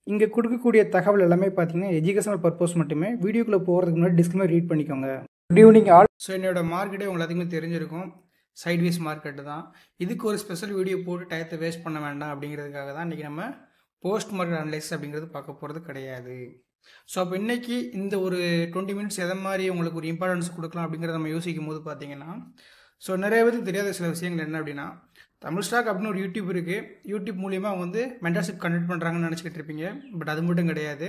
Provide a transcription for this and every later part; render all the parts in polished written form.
இங்கே கொடுக்கக்கூடிய தகவல் எல்லாமே பார்த்தீங்கன்னா எஜுகேஷனல் பர்பஸ் மட்டுமே. வீடியோக்குள்ளே போகிறதுக்கு முன்னாடி டிஸ்க்ளைமர் ரீட் பண்ணிக்கோங்க. Good evening all. ஸோ என்னோட மார்க்கெட்டே உங்களுக்கு எல்லாத்துக்குமே தெரிஞ்சிருக்கும், சைட்வேஸ் மார்க்கெட்டு தான். இதுக்கு ஒரு ஸ்பெஷல் வீடியோ போட்டு டயத்தை வேஸ்ட் பண்ண வேண்டாம் அப்படிங்கிறதுக்காக தான் இன்றைக்கி நம்ம போஸ்ட் மார்க்கெட் அனலைசிஸ் அப்படிங்கிறது பார்க்க போகிறது கிடையாது. ஸோ அப்போ இன்றைக்கி இந்த ஒரு 20 மினிட்ஸ் எதை மாதிரி உங்களுக்கு ஒரு இம்பார்ட்டன்ஸ் கொடுக்கலாம் அப்படிங்கிறத நம்ம யோசிக்கும் போது பார்த்தீங்கன்னா, ஸோ நிறைய பேருக்கு தெரியாத சில விஷயங்கள் என்ன அப்படின்னா, தமிழ் ஸ்டாக் அப்படின்னு ஒரு யூடியூப் இருக்குது. யூடியூப் மூலியமாக அவங்க வந்து மென்டர்ஷிப் கண்டக்ட் பண்ணுறாங்கன்னு நினச்சிக்கிட்டு இருப்பீங்க. பட் அது மட்டும் கிடையாது.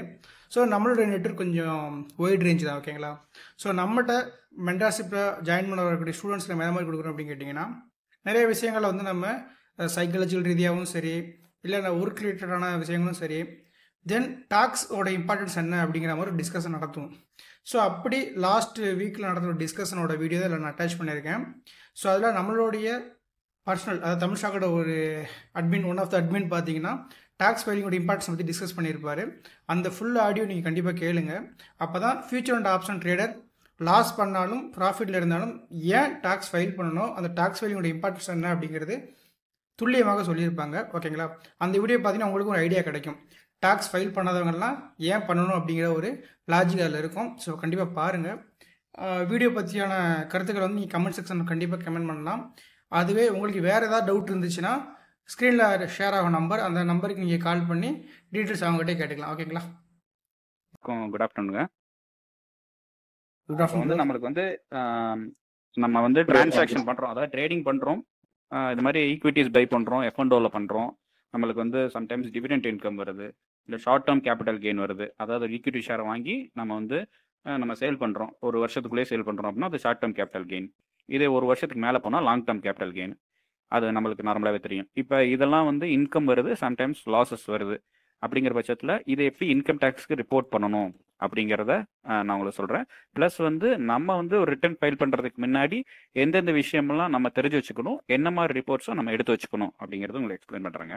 ஸோ நம்மளோட நெட்வொர்க் கொஞ்சம் ஒய்ட் ரேஞ்ச் தான், ஓகேங்களா. ஸோ நம்மகிட்ட மென்டர்ஷிப்பில் ஜாயின் பண்ண வரக்கூடிய ஸ்டூடெண்ட்ஸில் எந்த மாதிரி கொடுக்குறோம் அப்படின்னு கேட்டிங்கன்னா, நிறைய விஷயங்களை வந்து நம்ம சைக்காலஜிக்கல் ரீதியாகவும் சரி, இல்லை ஒர்க் ரிலேட்டடான விஷயங்களும் சரி, தென் டாக்ஸோட இம்பார்ட்டன்ஸ் என்ன அப்படிங்கிற மாதிரி ஒரு டிஸ்கஷன் நடத்துவோம். ஸோ அப்படி லாஸ்ட் வீக்கில் நடந்த ஒரு டிஸ்கஷனோட வீடியோ தான் நான் அட்டாச் பண்ணியிருக்கேன். ஸோ அதில் நம்மளுடைய பர்சனல், அதாவது தமிழ் ஸ்டாக்கோட ஒரு admin, one of the admin பார்த்தீங்கன்னா டாக்ஸ் ஃபைலிங்கோட இம்பார்ட்டன்ஸ் பற்றி டிஸ்கஸ் பண்ணியிருப்பார். அந்த ஃபுல் ஆடியோ நீங்கள் கண்டிப்பாக கேளுங்க. அப்போ தான் future and option trader loss பண்ணாலும் ப்ராஃபிட்டில் இருந்தாலும் ஏன் டாக்ஸ் ஃபைல் பண்ணணும், அந்த டாக்ஸ் ஃபைலிங்கோட இம்பார்ட்டன்ஸ் என்ன அப்படிங்கிறது துல்லியமாக சொல்லியிருப்பாங்க, ஓகேங்களா. அந்த வீடியோ பார்த்தீங்கன்னா உங்களுக்கு ஒரு ஐடியா கிடைக்கும். டாக்ஸ் ஃபைல் பண்ணாதவங்கலாம் ஏன் பண்ணணும் அப்படிங்கிற ஒரு லாஜிக் அதில் இருக்கும். ஸோ கண்டிப்பாக பாருங்கள். வீடியோ பற்றியான கருத்துக்களை வந்து நீங்கள் கமெண்ட் செக்ஷனில் கண்டிப்பாக கமெண்ட் பண்ணலாம். அதுவே உங்களுக்கு வேறு ஏதாவது டவுட் இருந்துச்சுன்னா ஸ்க்ரீனில் ஷேர் ஆகும் நம்பர், அந்த நம்பருக்கு நீங்கள் கால் பண்ணி டீட்டெயில்ஸ் அவங்ககிட்டே கேட்டுக்கலாம், ஓகேங்களா. குட் ஆஃப்டர்நூனுங்க. Good afternoon. நம்மளுக்கு வந்து நம்ம வந்து டிரான்சாக்ஷன் பண்ணுறோம், அதாவது ட்ரேடிங் பண்ணுறோம். இது மாதிரி ஈக்விட்டிஸ் பை பண்ணுறோம், F&Oவில் பண்ணுறோம். நம்மளுக்கு வந்து சம்டைம்ஸ் டிவிடெண்ட் இன்கம் வருது, இல்லை ஷார்ட் டேர்ம் கேபிட்டல் கெயின் வருது. அதாவது ஈக்விட்டி ஷேரை வாங்கி நம்ம சேல் பண்ணுறோம், ஒரு வருஷத்துக்குள்ளேயே சேல் பண்ணுறோம் அப்படின்னா அது ஷார்ட் டேர்ம் கேபிட்டல் கெயின். இதே ஒரு வருஷத்துக்கு மேலே போனால் லாங் டேர்ம் கேபிட்டல் கெயின். அது நம்மளுக்கு நார்மலாகவே தெரியும். இப்போ இதெல்லாம் வந்து இன்கம் வருது, சம்டைம்ஸ் லாஸஸ் வருது. அப்படிங்கிற பட்சத்தில் இதை எப்படி இன்கம் டேக்ஸ்க்கு ரிப்போர்ட் பண்ணணும் அப்படிங்கிறத நான் உங்களுக்கு சொல்கிறேன். ப்ளஸ் வந்து நம்ம வந்து ஒரு ரிட்டர்ன் ஃபைல் பண்ணுறதுக்கு முன்னாடி எந்தெந்த விஷயமெல்லாம் நம்ம தெரிஞ்சு வச்சுக்கணும், என்ன மாதிரி ரிப்போர்ட்ஸும் நம்ம எடுத்து வச்சுக்கணும் அப்படிங்கிறது உங்களுக்கு எக்ஸ்பிளைன் பண்ணுறாங்க.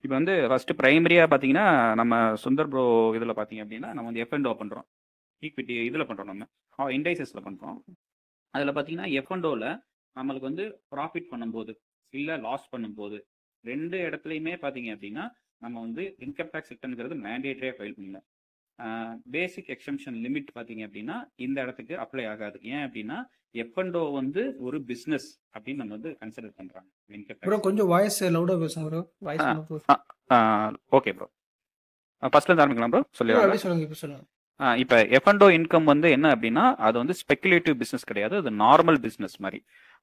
இப்போ வந்து ஃபஸ்ட்டு ப்ரைமரியாக பார்த்தீங்கன்னா, நம்ம சுந்தர் ப்ரோ இதில் பார்த்தீங்க அப்படின்னா நம்ம வந்து F&O பண்ணுறோம், ஈக்விட்டி இதில் பண்ணுறோம், நம்ம இண்டைசஸில் பண்ணுறோம். அதில் பார்த்தீங்கன்னா F&Oவில் நம்மளுக்கு வந்து ப்ராஃபிட் பண்ணும்போது இல்லை லாஸ் பண்ணும்போது ரெண்டு இடத்துலையுமே பார்த்தீங்க அப்படின்னா நம்ம வந்து இன்கம் டேக்ஸ் ரிட்டர்னுங்கிறது மேண்டேட்டரியாக ஃபைல் பண்ணல. பேசிக் எக்ஸம்ஷன் லிமிட் பார்த்தீங்க அப்படின்னா இந்த இடத்துக்கு அப்ளை ஆகாது. ஏன் அப்படின்னா F&O வந்து ஒரு பிஸ்னஸ் அப்படின்னு நம்ம வந்து கன்சிடர் பண்ணுறாங்க. இன்கம் டேக்ஸ் கொஞ்சம் வாய்ஸ் லவுடாக பேசுங்க ப்ரோ. வாய்ஸ் ஓகே ப்ரோ, ஃபர்ஸ்ட்லேருந்து ஆரம்பிக்கலாம் ப்ரோ. சொல்லுங்க. இப்போ சொல்லுங்கள். இப்போ F&O இன்கம் வந்து என்ன அப்படின்னா அது வந்து ஸ்பெகுலேட்டிவ் பிஸ்னஸ் கிடையாது, அது நார்மல் பிஸ்னஸ் மாதிரி.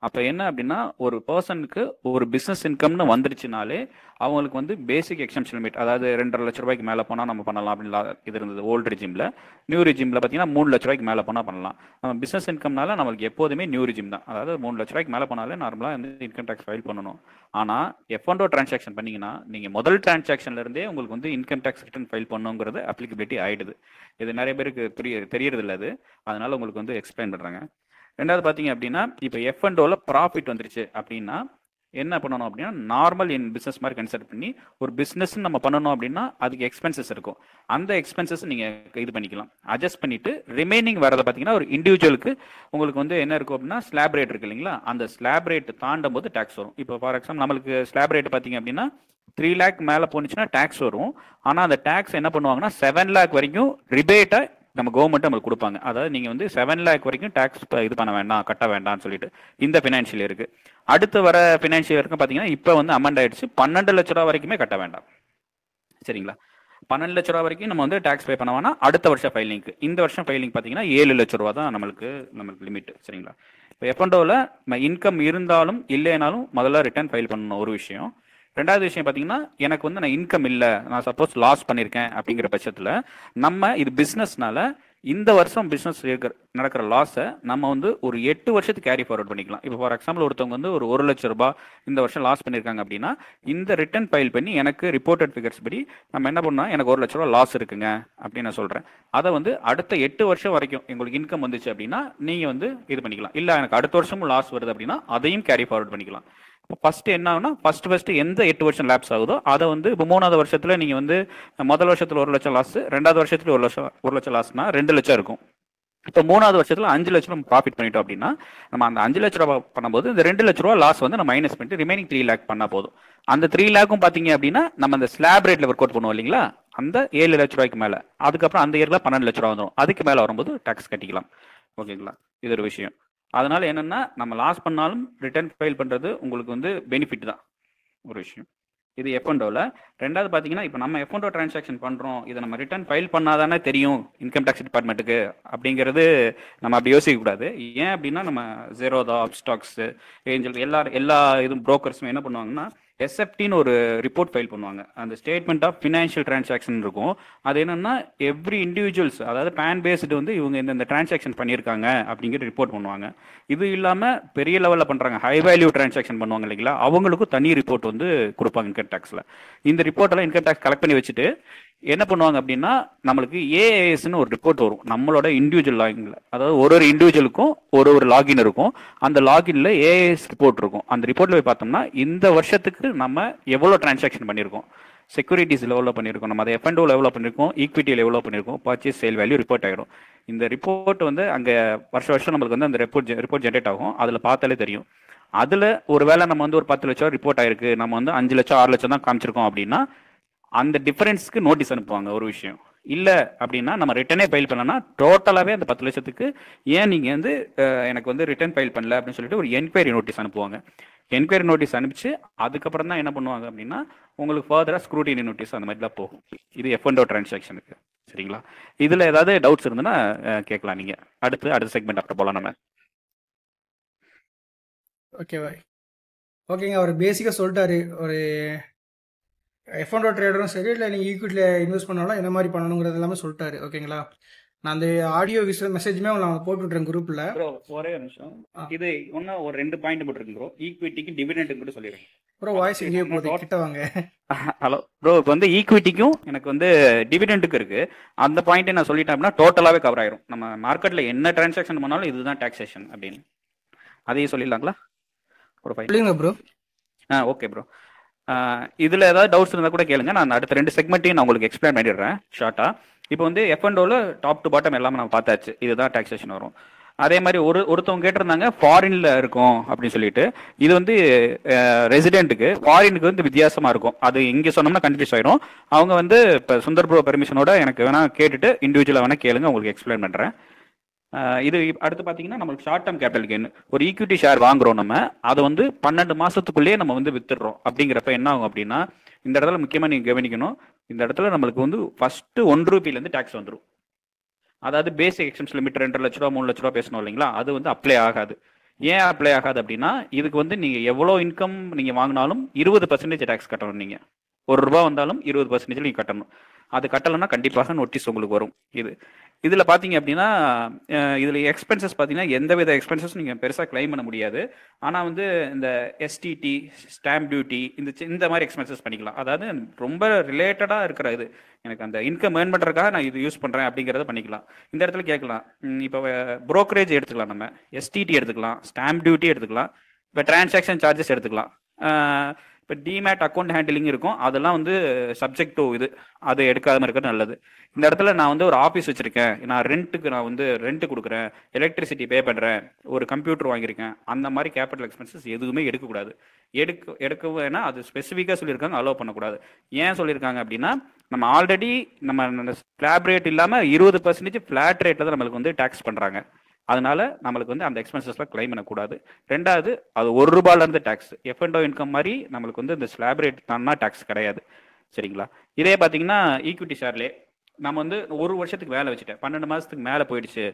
அப்போ என்ன அப்படின்னா ஒரு பர்சனுக்கு ஒரு பிஸ்னஸ் இன்கம்னு வந்துருச்சுனாலே அவங்களுக்கு வந்து பேசிக் எக்ஸம்ஷன் லிமிட், அதாவது 2.5 லட்ச ரூபாய்க்கு மேலே போனால் நம்ம பண்ணலாம் அப்படின்னு இது இருந்தது ஓல்டு ரெஜிமில். நியூ ரெஜிமில் பார்த்தீங்கன்னா 3 லட்ச ரூபாய்க்கு மேலே போனால் பண்ணலாம். நம்ம பிஸ்னஸ் இன்கம்னால நம்மளுக்கு எப்போதுமே நியூ ரெஜிம் தான், அதாவது 3 லட்ச ரூபாய்க்கு மேலே போனாலே நார்மலாக வந்து இன்கம் டேக்ஸ் ஃபைல் பண்ணணும். ஆனால் F&O டிரான்சாக்ஷன் பண்ணிங்கன்னா நீங்கள் முதல் டிரான்சாக்ஷன்லேருந்தே உங்களுக்கு வந்து இன்கம் டேக்ஸ் ரிட்டர்ன் ஃபைல் பண்ணுங்கிறது அப்ளிகபிலிட்டி ஆகிடுது. இது நிறைய பேருக்கு தெரியறதில்ல அது, அதனால உங்களுக்கு வந்து எக்ஸ்பிளைன் பண்ணுறாங்க. ரெண்டாவது பார்த்தீங்க அப்படின்னா இப்போ F&Oவில் ப்ராஃபிட் வந்துருச்சு அப்படின்னா என்ன பண்ணணும் அப்படின்னா நார்மல் இன் பிஸ்னஸ் மாதிரி கன்சிடர் பண்ணி ஒரு பிஸ்னஸ் நம்ம பண்ணணும் அப்படின்னா அதுக்கு எக்ஸ்பென்சஸ் இருக்கும். அந்த எக்ஸ்பென்சஸ் நீங்கள் இது பண்ணிக்கலாம், அட்ஜஸ்ட் பண்ணிட்டு ரிமைனிங் வரதை பார்த்தீங்கன்னா ஒரு இண்டிவிஜுவலுக்கு உங்களுக்கு வந்து என்ன இருக்கும் அப்படின்னா ஸ்லாப் ரேட் இருக்கு இல்லைங்களா, அந்த ஸ்லாப் ரேட் தாண்டும் போது டேக்ஸ் வரும். இப்போ ஃபார் எக்ஸாம்பிள் நம்மளுக்கு ஸ்லாப் ரேட் பார்த்தீங்க அப்படின்னா 3 லேக் மேலே போனுச்சுன்னா டேக்ஸ் வரும். ஆனால் அந்த டேக்ஸ் என்ன பண்ணுவாங்கன்னா 7 லேக் வரைக்கும் ரிபேட்டை நம்ம கவர்மெண்ட் நம்மளுக்கு கொடுப்பாங்க. அதாவது நீங்கள் வந்து 7 லேக் வரைக்கும் டேக்ஸ் இது பண்ண வேண்டாம், கட்ட வேண்டாம்னு சொல்லிட்டு இந்த ஃபினான்ஷியல் இருக்கு. அடுத்து வர ஃபினான்ஷியல் இருக்கு பார்த்தீங்கன்னா இப்போ வந்து அமெண்ட் ஆயிடுச்சு, 12 லட்ச ரூபா வரைக்குமே கட்ட வேண்டாம். சரிங்களா, 12 லட்ச ரூபா வரைக்கும் நம்ம வந்து டேக்ஸ் பே பண்ண வேணாம். அடுத்த வருஷம் ஃபைலிங்க்கு, இந்த வருஷம் ஃபைலிங் பார்த்தீங்கன்னா 7 லட்ச ரூபா தான் நம்மளுக்கு லிமிட். சரிங்களா, இப்போ F&Oவில் இன்கம் இருந்தாலும் இல்லைனாலும் முதல்ல ரிட்டர்ன் ஃபைல் பண்ணணும் ஒரு விஷயம். ரெண்டாவது விஷயம் பார்த்தீங்கன்னா எனக்கு வந்து நான் இன்கம் இல்லை, நான் சப்போஸ் லாஸ் பண்ணியிருக்கேன் அப்படிங்கிற பட்சத்தில் நம்ம இது பிஸ்னஸ்னால இந்த வருஷம் பிஸ்னஸ் நடக்கிற லாஸை நம்ம வந்து ஒரு 8 வருஷத்துக்கு கேரி ஃபார்வர்ட் பண்ணிக்கலாம். இப்போ ஃபார் எக்ஸாம்பிள் ஒருத்தவங்க வந்து ஒரு 1 லட்ச ரூபாய் இந்த வருஷம் லாஸ் பண்ணியிருக்காங்க அப்படின்னா இந்த ரிட்டர்ன் ஃபைல் பண்ணி எனக்கு ரிப்போர்ட்டட் ஃபிகர்ஸ் படி நம்ம என்ன பண்ணால் எனக்கு 1 லட்ச ரூபா லாஸ் இருக்குங்க அப்படின்னு நான் சொல்கிறேன். அதை வந்து அடுத்த 8 வருஷம் வரைக்கும் உங்களுக்கு இன்கம் வந்துச்சு அப்படின்னா நீங்கள் வந்து இது பண்ணிக்கலாம். இல்லை எனக்கு அடுத்த வருஷமும் லாஸ் வருது அப்படின்னா அதையும் கேரி ஃபார்வர்ட் பண்ணிக்கலாம். இப்போ ஃபர்ஸ்ட் என்ன ஆகுனா ஃபர்ஸ்ட் எந்த 8 வருஷம் லேப்ஸ் ஆகுதோ அதை வந்து இப்போ 3வது வருஷத்துல நீங்கள் வந்து முதல் வருஷத்துல 1 லட்சம் லாஸ், 2வது வருஷத்துல 1 லட்சம் லாஸ்னா 2 லட்சம் இருக்கும். இப்போ 3வது வருஷத்துல 5 லட்சம் நம்ம ப்ராஃபிட் பண்ணிட்டோம் அப்படின்னா நம்ம அந்த 5 லட்ச ரூபா பண்ணும்போது இந்த 2 லட்ச ரூபா லாஸ் வந்து நம்ம மைனஸ் பண்ணிட்டு ரிமைனிங் 3 லேக் பண்ணா போதும். அந்த 3 லேக்கும் பார்த்தீங்க அப்படின்னா நம்ம அந்த ஸ்லாப் ரேட்ல ஒர்க் அவுட் பண்ணுவோம் இல்லைங்களா, அந்த 7 லட்ச ரூபாய்க்கு மேலே, அதுக்கப்புறம் அந்த இயரில் 12 லட்ச ரூபா வந்துடும். அதுக்கு மேலே வரும்போது டேக்ஸ் கட்டிக்கலாம். ஓகேங்களா, இது ஒரு விஷயம். அதனால என்னன்னா, நம்ம லாஸ் பண்ணாலும் ரிட்டர்ன் ஃபைல் பண்ணுறது உங்களுக்கு வந்து பெனிஃபிட் தான் ஒரு விஷயம். இது F&Oல. ரெண்டாவது பார்த்தீங்கன்னா, இப்போ நம்ம F&O டிரான்சாக்ஷன் பண்ணுறோம், இதை நம்ம ரிட்டர்ன் ஃபைல் பண்ணாதானே தெரியும் இன்கம் டேக்ஸ் டிபார்ட்மெண்ட்டுக்கு அப்படிங்கிறது நம்ம அப்படி யோசிக்கக்கூடாது. ஏன் அப்படின்னா, நம்ம ஜெரோதா, அப்ஸ்டாக்ஸ், ஏஞ்சல் எல்லா இதுவும் புரோக்கர்ஸும் என்ன பண்ணுவாங்கன்னா, எஸ்எஃப்டின்னு ஒரு ரிப்போர்ட் ஃபைல் பண்ணுவாங்க. அந்த ஸ்டேட்மெண்ட் ஆஃப் ஃபினான்ஷியல் டிரான்சாக்ஷன் இருக்கும். அது என்னன்னா, எவ்ரி இண்டிவிஜுவல்ஸ், அதாவது பேன் பேஸ்டு வந்து இவங்க இந்த டிரான்சாக்ஷன் பண்ணியிருக்காங்க அப்படிங்கிற ரிப்போர்ட் பண்ணுவாங்க. இது இல்லாமல் பெரிய லெவலில் பண்ணுறாங்க, ஹை வேல்யூ டிரான்சாக்ஷன் பண்ணுவாங்க இல்லைங்களா, அவங்களுக்கும் தனி ரிப்போர்ட் வந்து கொடுப்பாங்க இன்கம் டேக்ஸில். இந்த ரிப்போர்ட்டெல்லாம் இன்கம் டேக்ஸ் கலெக்ட் பண்ணி வச்சுட்டு என்ன பண்ணுவாங்க அப்படின்னா, நம்மளுக்கு ஏஏஎஸ்ன்னு ஒரு ரிப்போர்ட் வரும் நம்மளோட இண்டிவிஜுவல் லாகின்ல. அதாவது ஒரு இண்டிவிஜுவலுக்கும் ஒரு லாகின் இருக்கும். அந்த லாகின்ல ஏஏஎஸ் ரிப்போர்ட் இருக்கும். அந்த ரிப்போர்ட்ல போய் பார்த்தோம்னா இந்த வருஷத்துக்கு நம்ம எவ்வளோ டிரான்சாக்ஷன் பண்ணியிருக்கோம், செக்யூரிட்டிஸ் லெவலில் பண்ணியிருக்கோம், நம்ம அதை F&O லெவலில் பண்ணியிருக்கோம், ஈக்விட்டி லெவலில் பண்ணியிருக்கோம், பர்ச்சேஸ் சேல் வேல்யூ ரிப்போர்ட் ஆகிடும். இந்த ரிப்போர்ட் வந்து அங்கே வருஷம் நம்மளுக்கு வந்து அந்த ரிப்போர்ட் ஜென்ரேட் ஆகும். அதில் பார்த்தாலே தெரியும். அதில் ஒரு வேளை நம்ம வந்து ஒரு 10 லட்சம் ரிப்போர்ட் ஆயிருக்கு, நம்ம வந்து 5 லட்சம் 6 லட்சம் தான் காமிச்சிருக்கோம் அப்படின்னா அந்த டிஃபரன்ஸ்க்கு நோட்டீஸ் அனுப்புவாங்க ஒரு விஷயம். இல்லை அப்படின்னா நம்ம ரிட்டர்னே ஃபைல் பண்ணலன்னா டோட்டலாகவே அந்த 10 லட்சத்துக்கு ஏன் நீங்கள் வந்து எனக்கு வந்து ரிட்டர்ன் ஃபைல் பண்ணல அப்படின்னு சொல்லிட்டு ஒரு என்கொயரி நோட்டீஸ் அனுப்புவாங்க. என்கொயரி நோட்டீஸ் அனுப்பிச்சு அதுக்கப்புறம் தான் என்ன பண்ணுவாங்க அப்படின்னா, உங்களுக்கு ஃபர்தராக ஸ்க்ரூட்டினி நோட்டீஸ் அந்த மாதிரிலாம் போகும். இது F&O டிரான்சாக்ஷனுக்கு. சரிங்களா, இதில் ஏதாவது டவுட்ஸ் இருந்ததுன்னா கேட்கலாம் நீங்கள். அடுத்த செக்மெண்ட் அப்புறம் போகலாம் நம்ம. ஓகேங்க, அவர் பேசிக்காக சொல்லிட்டாரு. ஒரு F&O ட்ரேடரும் சரி, இல்லை நீங்கள் ஈக்விட்டியில் இன்வெஸ்ட் பண்ணாலும் என்ன மாதிரி பண்ணணுங்கிறது எல்லாமே சொல்லிட்டாரு. ஓகேங்களா, நான் அந்த ஆடியோ விசுவல் மெசேஜுமே நான் போட்டு விட்றேன் குரூப்பில். ஒரே நிமிஷம், இது இன்னும் ஒரு 2 பாயிண்ட் போட்டுருக்கு ப்ரோ. ஈக்விட்டிக்கு டிவிடெண்ட் கூட சொல்லிடுறேன் ப்ரோ. வாய்ஸ் எங்கேயோ போகுது, கிட்ட வாங்க. ஹலோ ப்ரோ, இப்போ வந்து ஈக்விட்டிக்கும் எனக்கு வந்து டிவிடெண்டுக்கு இருக்கு. அந்த பாயிண்ட் நான் சொல்லிட்டேன் அப்படின்னா டோட்டலாகவே கவர் ஆயிரும். நம்ம மார்க்கெட்டில் என்ன டிரான்சாக்ஷன் பண்ணாலும் இதுதான் டாக்ஸேஷன் அப்படின்னு அதையும் சொல்லிடலாங்களா ஒரு பாயிண்ட் ப்ரோ? Okay bro. இதில் ஏதாவது டவுட்ஸ் இருந்தால் கூட கேளுங்க. நான் அடுத்த 2 செக்மெண்ட்டையும் நான் உங்களுக்கு எக்ஸ்பிளைன் பண்ணிடுறேன் ஷார்ட்டாக. இப்போ வந்து F&Oல டாப் டு பாட்டம் எல்லாமே நம்ம பார்த்தாச்சு, இதுதான் டாக்ஸேஷன் வரும். அதே மாதிரி ஒருத்தவங்க கேட்டிருந்தாங்க ஃபாரின்ல இருக்கும் அப்படின்னு சொல்லிட்டு. இது வந்து ரெசிடென்ட்டுக்கு, ஃபாரினுக்கு வந்து வித்தியாசமா இருக்கும். அது இங்கே சொன்னோம்னா கன்ஃபியூஸ் ஆயிரும். அவங்க வந்து இப்போ சுந்தர் ப்ரோ பெர்மிஷனோட எனக்கு வேணா கேட்டுட்டு இண்டிவிஜுவலாக வேணா கேளுங்க, உங்களுக்கு எக்ஸ்பிளைன் பண்ணுறேன். இது அடுத்து பார்த்தீங்கன்னா, நம்மளுக்கு ஷார்ட் டேர்ம் கேபிட்டல் கெயின். ஒரு ஈக்விட்டி ஷேர் வாங்குறோம் நம்ம, அதை வந்து 12 மாசத்துக்குள்ளேயே நம்ம வந்து வித்துடுறோம். அப்படிங்கிறப்ப என்ன ஆகும் அப்படின்னா, இந்த இடத்துல முக்கியமாக நீங்கள் கவனிக்கணும், இந்த இடத்துல நம்மளுக்கு வந்து ஃபர்ஸ்ட் 1 ரூபாயிலேருந்து டேக்ஸ் வந்துடும். அதாவது பேசிக் எக்ஸ்பென்ஸ் லிமிட் 2 லட்ச ரூபா 3 லட்ச ரூபா பேசணும் இல்லைங்களா, அது வந்து அப்ளை ஆகாது. ஏன் அப்ளை ஆகாது அப்படின்னா, இதுக்கு வந்து நீங்கள் எவ்வளோ இன்கம் நீங்கள் வாங்கினாலும் 20% டேக்ஸ் கட்டணும். நீங்கள் ₹1 வந்தாலும் 20% நீங்கள் கட்டணும். அது கட்டலைன்னா கண்டிப்பாக நோட்டீஸ் உங்களுக்கு வரும். இதில் பார்த்தீங்க அப்படின்னா, இதில் எக்ஸ்பென்சஸ் பார்த்தீங்கன்னா எந்தவித எக்ஸ்பென்சஸ் நீங்கள் பெருசாக கிளைம் பண்ண முடியாது. ஆனால் வந்து இந்த எஸ்டிடி, ஸ்டாம்ப் டியூட்டி, இந்த மாதிரி எக்ஸ்பென்சஸ் பண்ணிக்கலாம். அதாவது ரொம்ப ரிலேட்டடாக இருக்கிற இது, எனக்கு அந்த இன்கம் ஏர்ன் பண்ணுறதுக்காக நான் இது யூஸ் பண்ணுறேன் அப்படிங்கிறத பண்ணிக்கலாம். இந்த இடத்துல கேட்கலாம், இப்போ ப்ரோக்கரேஜ் எடுத்துக்கலாம், நம்ம எஸ்டிடி எடுத்துக்கலாம், ஸ்டாம்ப் டியூட்டி எடுத்துக்கலாம், இப்போ டிரான்சாக்ஷன் சார்ஜஸ் எடுத்துக்கலாம். இப்போ டிமேட் அக்கௌண்ட் ஹேண்டிலிங் இருக்கும், அதெல்லாம் வந்து சப்ஜெக்ட் டு இது, அது எடுக்காம இருக்கிறது நல்லது. இந்த இடத்துல நான் வந்து ஒரு ஆஃபீஸ் வச்சிருக்கேன், நான் நான் வந்து ரெண்ட் கொடுக்குறேன், எலக்ட்ரிசிட்டி பே பண்ணுறேன், ஒரு கம்ப்யூட்டர் வாங்கியிருக்கேன், அந்த மாதிரி கேபிட்டல் எக்ஸ்பென்சஸ் எதுவுமே எடுக்கக்கூடாது. எடுக்கவேனா அது ஸ்பெசிஃபிக்காக சொல்லியிருக்காங்க, அலோவ் பண்ணக்கூடாது. ஏன் சொல்லியிருக்காங்க அப்படின்னா, நம்ம ஆல்ரெடி நம்ம ஸ்லாப் ரேட் இல்லாமல் 20% ஃபிளாட் ரேட்டில் தான் நம்மளுக்கு வந்து டேக்ஸ் பண்ணுறாங்க. அதனால நம்மளுக்கு வந்து அந்த எக்ஸ்பென்சஸ்லாம் கிளைம் பண்ணக்கூடாது. ரெண்டாவது, அது ₹1 டேக்ஸ். F&O இன்கம் மாதிரி நம்மளுக்கு வந்து இந்த ஸ்லாப் ரேட் தானா டேக்ஸ் கிடையாது. சரிங்களா, இதே பார்த்தீங்கன்னா ஈக்விட்டி ஷேர்லே நம்ம வந்து 1 வருஷத்துக்கு வேலை வச்சுட்டேன், 12 மாதத்துக்கு மேலே போயிடுச்சு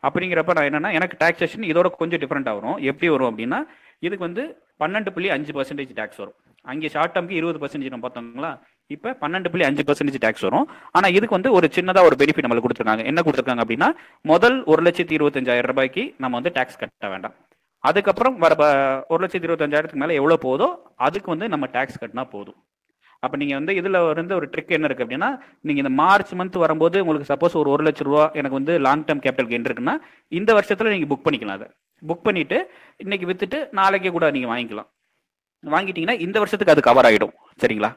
அப்படிங்கிறப்ப நான் என்னன்னா, எனக்கு டாக்ஸேஷன் இதோட கொஞ்சம் டிஃப்ரெண்டாக வரும். எப்படி வரும் அப்படின்னா, இதுக்கு வந்து 12.5% டேக்ஸ் வரும். அங்கே ஷார்ட் டேர்முக்கு 20% நம்ம பார்த்தோங்களா, இப்போ 12.5% டேக்ஸ் வரும். ஆனால் இதுக்கு வந்து ஒரு சின்னதாக ஒரு பெனிஃபிட் நம்மளுக்கு கொடுத்துருக்காங்க. என்ன கொடுத்துருக்காங்க அப்படின்னா, முதல் 1,25,000 ரூபாய்க்கு நம்ம வந்து டேக்ஸ் கட்ட வேண்டாம். அதுக்கப்புறம் வர 1,25,000 மேலே எவ்வளோ போதோ அதுக்கு வந்து நம்ம டேக்ஸ் கட்டினா போதும். அப்போ நீங்கள் வந்து இதில் வந்து ஒரு ட்ரிக் என்ன இருக்குது அப்படின்னா, நீங்கள் இந்த மார்ச் மந்த் வரும்போது உங்களுக்கு சப்போஸ் ஒரு 1 லட்ச ரூபா எனக்கு வந்து லாங் டேர்ம் கேபிட்டல் கெயின் இருக்குன்னா, இந்த வருஷத்தில் நீங்கள் புக் பண்ணிக்கலாம். அதை புக் பண்ணிவிட்டு இன்னைக்கு விற்றுட்டு நாளைக்கே கூட நீங்கள் வாங்கிக்கலாம். வாங்கிட்டீங்கன்னா இந்த வருஷத்துக்கு அது கவர் ஆகிடும். சரிங்களா,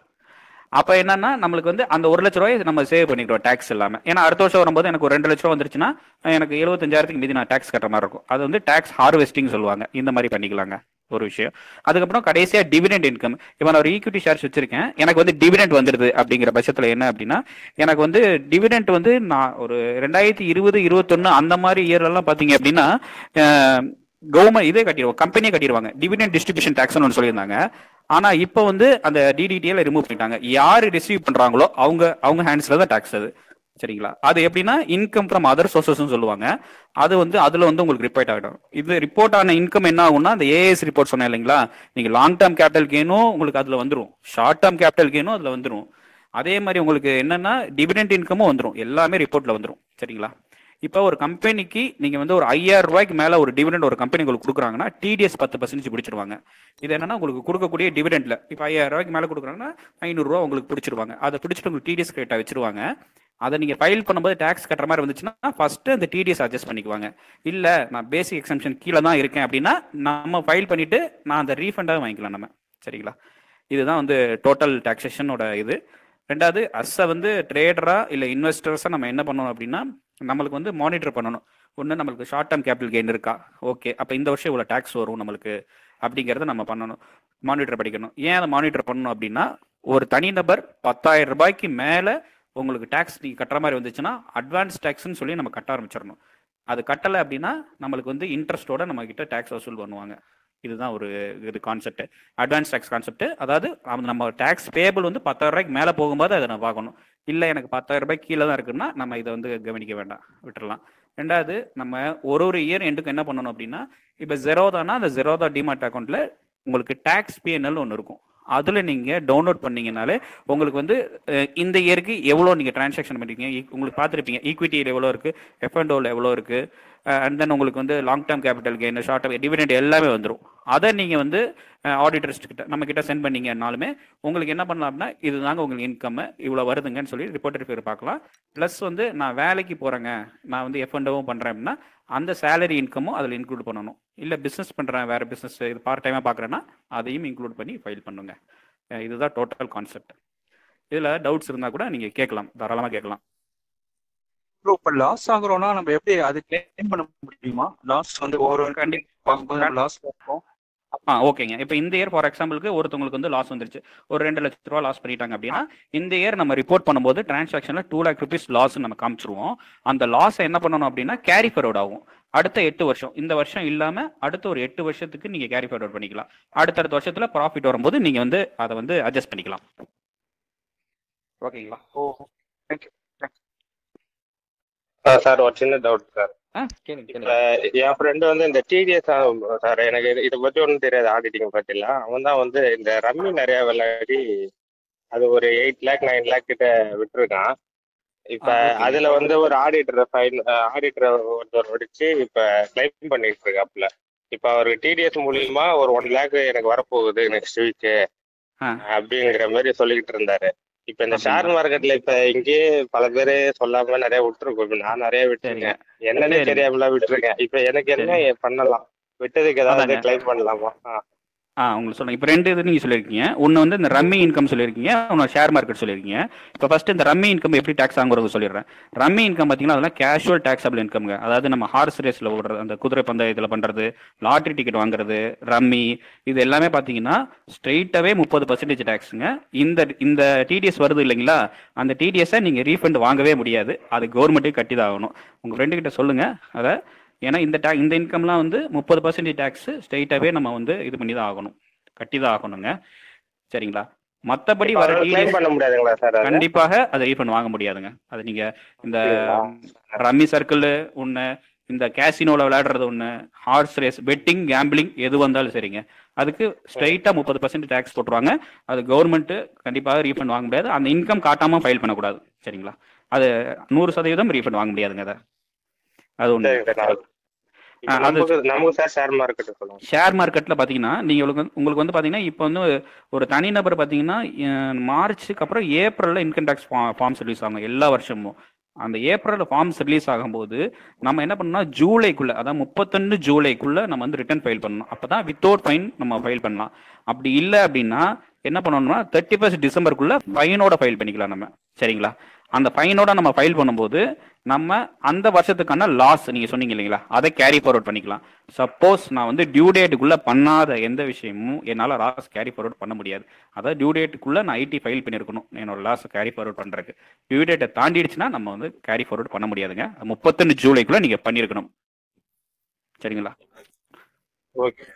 அப்போ என்னன்னா நம்மளுக்கு வந்து அந்த 1 லட்ச ரூபாய் நம்ம சேவ் பண்ணிக்கிறோம் டேக்ஸ் இல்லாமல். ஏன்னா அடுத்த வருஷம் வரும்போது எனக்கு ஒரு 2 லட்ச ரூபா வந்துருச்சுன்னா எனக்கு 75,000 மீதி நான் டேக்ஸ் கட்டுற மாதிரி இருக்கும். அது வந்து டேக்ஸ் ஹார்வெஸ்டிங் சொல்லுவாங்க. இந்த மாதிரி பண்ணிக்கலாங்க. ஒரு விஷயம். அதுக்கப்புறம் கடைசியா டிவிடெண்ட் இன்கம். இப்போ நான் ஒரு ஈக்விட்டி ஷேர்ஸ் வச்சிருக்கேன், எனக்கு வந்து டிவிடெண்ட் வந்துருது அப்படிங்கிற பட்சத்துல என்ன அப்படின்னா, எனக்கு வந்து டிவிடெண்ட் வந்து நான் ஒரு 2020 21 அந்த மாதிரி இயர்லாம் பாத்தீங்க அப்படின்னா கவர்மெண்ட் இதே கட்டிடுவோம், கம்பெனியே கட்டிடுவாங்க டிவிடெண்ட் டிஸ்ட்ரிபியூஷன் டாக்ஸ்னு ஒன்று சொல்லியிருந்தாங்க. ஆனா இப்போ வந்து அந்த டிடிடிஎல் ரிமூவ் பண்ணிட்டாங்க. யாரு ரிசீவ் பண்றாங்களோ அவங்க அவங்க ஹேண்ட்ஸ்ல தான் டாக்ஸ் அது. சரிங்களா? அது எப்படின்னா இன்கம் ஃப்ரம் அதர் சோர்சஸ் சொல்லுவாங்க. அது வந்து அதுல வந்து உங்களுக்கு ரிப்போர்ட் ஆகிடும். இது ரிப்போர்ட் ஆன இன்கம் என்ன ஆகும்னா, அந்த ஏஎஸ் ரிப்போர்ட் சொன்னேன் இல்லைங்களா, நீங்க லாங் டேர்ம் கேபிட்டல் கெயினும் உங்களுக்கு அதுல வந்துடும், ஷார்ட் டேர்ம் கேபிட்டல் கெயினும் அதுல வந்துடும். அதே மாதிரி உங்களுக்கு என்னன்னா டிவிடெண்ட் இன்கமும் வந்துடும், எல்லாமே ரிப்போர்ட்ல வந்துடும். சரிங்களா? இப்போ ஒரு கம்பெனிக்கு நீங்க வந்து ஒரு 5000 ரூபாய்க்கு மேல ஒரு டிவிடெண்ட் ஒரு கம்பெனி உங்களுக்கு கொடுக்குறாங்கன்னா டிடிஎஸ் 10% பிடிச்சிருவாங்க. இது என்னன்னா உங்களுக்கு கொடுக்கக்கூடிய டிவிடெண்ட்ல இப்போ 5000 ரூபாய்க்கு மேல கொடுக்குறாங்கன்னா 500 ரூபா உங்களுக்கு பிடிச்சிருவாங்க. அதை பிடிச்சிட்டு உங்களுக்கு டிடிஎஸ் கிரெடிட்டா வச்சிருவாங்க. அதை நீங்க ஃபைல் பண்ணும்போது டாக்ஸ் கட்டுற மாதிரி வந்துச்சுன்னா ஃபர்ஸ்ட் அந்த டிடிஎஸ் அட்ஜஸ்ட் பண்ணிக்குவாங்க. இல்ல நான் பேசிக் எக்ஸம்ஷன் கீழே தான் இருக்கேன் அப்படின்னா நம்ம ஃபைல் பண்ணிட்டு நான் அந்த ரீஃபண்டாக வாங்கிக்கலாம் நம்ம. சரிங்களா? இதுதான் வந்து டோட்டல் டாக்ஸேஷனோட இது. ரெண்டாவது அஸ்ஸை வந்து ட்ரேடரா இல்லை இன்வெஸ்டர்ஸாக நம்ம என்ன பண்ணணும் அப்படின்னா, நம்மளுக்கு வந்து மானிட்டர் பண்ணணும். ஒன்று நம்மளுக்கு ஷார்ட் டேர்ம் கேபிட்டல் கெயின் இருக்கா, ஓகே அப்போ இந்த வருஷம் இவ்வளோ டேக்ஸ் வரும் நம்மளுக்கு அப்படிங்கிறத நம்ம பண்ணணும், மானிட்டர் படிக்கணும். ஏன் அதை மானிட்டர் பண்ணணும் அப்படின்னா, ஒரு தனிநபர் 10,000 ரூபாய்க்கு மேலே உங்களுக்கு டேக்ஸ் நீங்கள் கட்டுற மாதிரி வந்துச்சுன்னா அட்வான்ஸ் டேக்ஸ்ன்னு சொல்லி நம்ம கட்ட ஆரம்பிச்சிடணும். அது கட்டலை அப்படின்னா நம்மளுக்கு வந்து இன்ட்ரெஸ்ட்டோட நம்ம கிட்ட டேக்ஸ் வசூல் பண்ணுவாங்க. இதுதான் ஒரு இது கான்செப்ட், அட்வான்ஸ் டேக்ஸ் கான்செப்ட். அதாவது நம்ம டேக்ஸ் பேபிள் வந்து 10,000 ரூபாய்க்கு மேலே போகும்போது அதை நம்ம பார்க்கணும். இல்லை எனக்கு 10,000 ரூபாய்க்கு கீழே தான் இருக்குன்னா நம்ம இதை வந்து கவனிக்க வேண்டாம், விட்டுடலாம். ரெண்டாவது நம்ம ஒரு இயர் எண்டுக்கு என்ன பண்ணணும் அப்படின்னா, இப்போ ஜெரோதானா அந்த ஜெரோதா டிமார்ட் அக்கௌண்ட்ல உங்களுக்கு டேக்ஸ் பிஎன்எல் ஒன்று இருக்கும். அதில் நீங்கள் டவுன்லோட் பண்ணீங்கனாலே உங்களுக்கு வந்து இந்த இயருக்கு எவ்வளோ நீங்கள் டிரான்சாக்ஷன் பண்ணிருக்கீங்க உங்களுக்கு பார்த்துருப்பீங்க. ஈக்விட்டியில் எவ்வளோ இருக்குது, எஃப்என்டோவில் எவ்வளோ இருக்குது, அண்ட் தென் உங்களுக்கு வந்து long term capital gain, short term dividend எல்லாமே வந்துடும். அதை நீங்கள் வந்து ஆடிட்டர்ஸ் கிட்ட நம்ம கிட்ட சென்ட் பண்ணீங்கன்னாலுமே உங்களுக்கு என்ன பண்ணலாம் அப்படின்னா, இதுதாங்க உங்களுக்கு இன்கம் இவ்வளோ வருதுங்கன்னு சொல்லி ரிப்போர்ட்டர் பேர் பார்க்கலாம். ப்ளஸ் வந்து நான் வேலைக்கு போகிறேங்க, நான் வந்து எஃப்என்டோவும் பண்ணுறேன் அப்படின்னா அந்த சேலரி இன்கமும் அதில் இன்க்ளூட் பண்ணணும். இல்லை பிஸ்னஸ் பண்ணுறேன், வேறு பிஸ்னஸ் இது பார்ட் டைமாக பார்க்குறேன்னா அதையும் இன்க்ளூட் பண்ணி ஃபைல் பண்ணுங்க. இதுதான் டோட்டல் கான்செப்ட். இதில் டவுட்ஸ் இருந்தால் கூட நீங்கள் கேட்கலாம், தாராளமாக கேட்கலாம். இப்போ லாஸ் ஆகுறோம்னா நம்ம எப்படி அது கிளைம் பண்ண முடியுமா? லாஸ் வந்து ஒரு லாஸ் இருக்கும். ஓகேங்க. இப்போ இந்த இயர் ஃபார் எக்ஸாம்பிளுக்கு ஒருத்தவங்களுக்கு வந்து லாஸ் வந்துருச்சு, ஒரு 2 லட்ச ரூபா லாஸ் பண்ணிட்டாங்க அப்படின்னா இந்த இயர் நம்ம ரிப்போர்ட் பண்ணும்போது டிரான்சாக்ஷன்ல 2 lakh rupees லாஸ் நம்ம காமிச்சிருவோம். அந்த லாஸை என்ன பண்ணணும் அப்படின்னா கேரி ஃபார்வர்ட் ஆகும். அடுத்த 8 வருஷம், இந்த வருஷம் இல்லாம அடுத்த ஒரு 8 வருஷத்துக்கு நீங்க கேரி ஃபார்வர்ட் பண்ணிக்கலாம். அடுத்தடுத்த வருஷத்துல ப்ராஃபிட் வரும்போது நீங்க வந்து அதை வந்து அட்ஜஸ்ட் பண்ணிக்கலாம். ஓகேங்களா? சார் ஒரு சின்ன டவுட் சார். இப்ப என் ஃப்ரெண்டு வந்து இந்த டிடிஎஸ் சார், எனக்கு இதை பத்தி ஒன்றும் தெரியாது, ஆடிட்டிங் பத்திலாம். அவன் தான் வந்து இந்த ரம்மி நிறைய விளையாடி அது ஒரு 8 lakh 9 lakh கிட்ட விட்டுருக்கான். இப்ப அதுல வந்து ஒரு ஆடிட்டர் ஒருத்தர் ஒடிச்சு இப்ப கிளைம் பண்ணிட்டு இருக்காப்புல. இப்ப அவருக்கு டிடிஎஸ் மூலியமா ஒரு 1 lakh எனக்கு வரப்போகுது நெக்ஸ்ட் வீக் அப்படிங்கிற மாதிரி சொல்லிக்கிட்டு இருந்தாரு. இப்ப இந்த ஷேர் மார்க்கெட்ல இப்ப இங்கேயே பல பேரு சொல்லாம நிறைய விட்டுருக்கோம். நான் நிறைய விட்டுருக்கேன், என்னன்னே தெரியாமலாம் விட்டுருக்கேன். இப்ப எனக்கு என்ன பண்ணலாம், விட்டதுக்கு ஏதாவது கிளைம் பண்ணலாமா? உங்களுக்கு சொல்லுங்க. இப்போ 2 இது நீங்க சொல்லியிருக்கீங்க. ஒன்று வந்து இந்த ரம்மி இன்கம் சொல்லியிருக்கீங்க, ஒன்று ஷேர் மார்க்கெட் சொல்லியிருக்கீங்க. இப்போ ஃபர்ஸ்ட் இந்த ரம்மி இன்கம் எப்படி டேக்ஸ் ஆகுறது சொல்லிடுறேன். ரம்மி இன்கம் பார்த்தீங்கன்னா அதெல்லாம் கேஷுவல் டேக்ஸபிள் இன்கம்ங்க. அதாவது நம்ம ஹார்ஸ் ரேஸில் ஓடுறது, அந்த குதிரை பந்தயத்தில் பண்ணுறது, லாட்ரி டிக்கெட் வாங்குறது, ரம்மி, இது எல்லாமே பார்த்தீங்கன்னா ஸ்ட்ரெயிட்டாகவே 30% டேக்ஸுங்க. இந்த டிடிஎஸ் வருது இல்லைங்களா, அந்த டிடிஎஸை நீங்கள் ரீஃபண்ட் வாங்கவே முடியாது, அது கவர்மெண்ட்டுக்கு கட்டி தான் ஆகணும். உங்கள் ஃப்ரெண்டு கிட்ட சொல்லுங்க அதை. ஏன்னா இந்த இன்கம்லாம் வந்து 30% டேக்ஸ் ஸ்ட்ரெயிட்டாகவே நம்ம வந்து இது பண்ணி தான் ஆகணும், கட்டி தான் ஆகணுங்க. சரிங்களா? மற்றபடி வர கண்டிப்பாக அதை ரீஃபண்ட் வாங்க முடியாதுங்க. அது நீங்க இந்த ரம்மி சர்க்கிள் ஒன்று, இந்த கேசினோவில் விளையாடுறது ஒன்று, ஹார்ஸ் ரேஸ், பெட்டிங், கேம்பிளிங் எது வந்தாலும் சரிங்க, அதுக்கு ஸ்ட்ரெயிட்டாக 30% டேக்ஸ் போட்டுருவாங்க. அது கவர்மெண்ட்டு கண்டிப்பாக ரீஃபண்ட் வாங்க முடியாது. அந்த இன்கம் காட்டாமல் ஃபைல் பண்ணக்கூடாது. சரிங்களா? அது 100% ரீஃபண்ட் வாங்க முடியாதுங்க. அது ஒன்று. ஷேர் மார்க்கெட்ல பாத்தீங்கன்னா நீங்க உங்களுக்கு வந்து பாத்தீங்கன்னா இப்போ வந்து ஒரு தனிநபர் பாத்தீங்கன்னா மார்ச்சுக்கு அப்புறம் ஏப்ரல்ல இன்கம் டேக்ஸ் ஃபார்ம்ஸ் ரிலீஸ் ஆகும் எல்லா வருஷமும். அந்த ஏப்ரல் ஃபார்ம்ஸ் ரிலீஸ் ஆகும்போது நம்ம என்ன பண்ணோம்னா ஜூலைக்குள்ள, அதாவது 31 ஜூலைக்குள்ள நம்ம வந்து ரிட்டர்ன் ஃபைல் பண்ணணும். அப்பதான் வித்தவுட் ஃபைன் நம்ம ஃபைல் பண்ணலாம். அப்படி இல்லை அப்படின்னா என்ன பண்ணணும்னா 31 டிசம்பருக்குள்ள ஃபைனோட ஃபைல் பண்ணிக்கலாம் நம்ம. சரிங்களா? அந்த ஃபைனோட நம்ம ஃபைல் பண்ணும்போது நம்ம அந்த வருஷத்துக்கான லாஸ் நீங்க சொன்னீங்க இல்லைங்களா, அதை கேரி ஃபார்வர்ட் பண்ணிக்கலாம். சப்போஸ் நான் வந்து டியூ டேட்டுக்குள்ள பண்ணாத எந்த விஷயமும் என்னால் லாஸ் கேரி ஃபார்வர்ட் பண்ண முடியாது. அதாவது டியூ டேட்டுக்குள்ள நான் ஐடி ஃபைல் பண்ணியிருக்கணும் என்னோட லாஸ் கேரி ஃபார்வர்ட் பண்றதுக்கு. டியூ டேட்டை தாண்டிடுச்சுன்னா நம்ம வந்து கேரி ஃபார்வர்ட் பண்ண முடியாதுங்க. 31 ஜூலைக்குள்ள நீங்க பண்ணியிருக்கணும். சரிங்களா? ஓகே.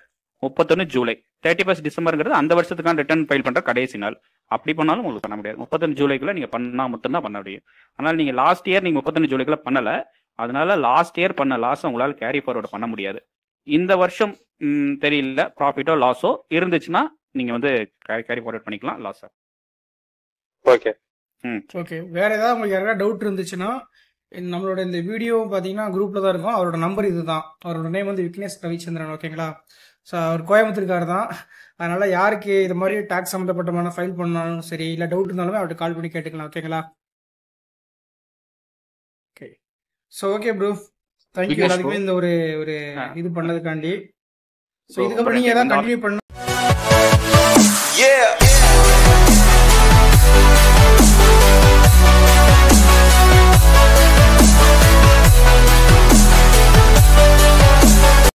31 ஜூலை. 31 டிசம்பருங்கிறது அந்த வருஷத்துக்கான ரிட்டர்ன் ஃபைல் பண்ற கடைசி நாள். அப்படி பண்ணாலும் உங்களுக்கு பண்ண முடியாது. 31 ஜூலைக்குள்ள நீங்க பண்ணா மட்டும்தான் பண்ண முடியும். ஆனால் நீங்க லாஸ்ட் இயர் நீங்க 31 ஜூலைக்குள்ள பண்ணல, அதனால லாஸ்ட் இயர் பண்ண லாஸ் உங்களால கேரி ஃபார்வர்ட் பண்ண முடியாது. இந்த வருஷம் தெரியல ப்ராஃபிட்டோ லாஸோ இருந்துச்சுன்னா நீங்க வந்து கேரி ஃபார்வர்ட் பண்ணிக்கலாம் லாஸ். ஓகே. ஓகே. வேற ஏதாவது உங்களுக்கு யாராவது டவுட் இருந்துச்சுன்னா நம்மளோட இந்த வீடியோ பார்த்தீங்கன்னா குரூப்ல தான் இருக்கும். அவரோட நம்பர் இதுதான். அவரோட நேம் வந்து விக்னேஷ் ரவிச்சந்திரன். ஓகேங்களா? ஸோ அவர் கோயம்புத்தூர்கார் தான். அதனால யாருக்கு இது மாதிரி டாக்ஸ் சம்மந்தப்பட்டமான ஃபைல் பண்ணாலும் சரி, இல்லை டவுட் இருந்தாலுமே அவர்கிட்ட கால் பண்ணி கேட்டுக்கலாம். ஓகேங்களா? Okay. So okay bro, thank you எல்லாத்துக்குமே இந்த ஒரு ஒரு இது பண்ணதுக்காண்டி. ஸோ இதுக்கப்புறம் நீங்கள் ஏதாவது கண்டினியூ பண்ண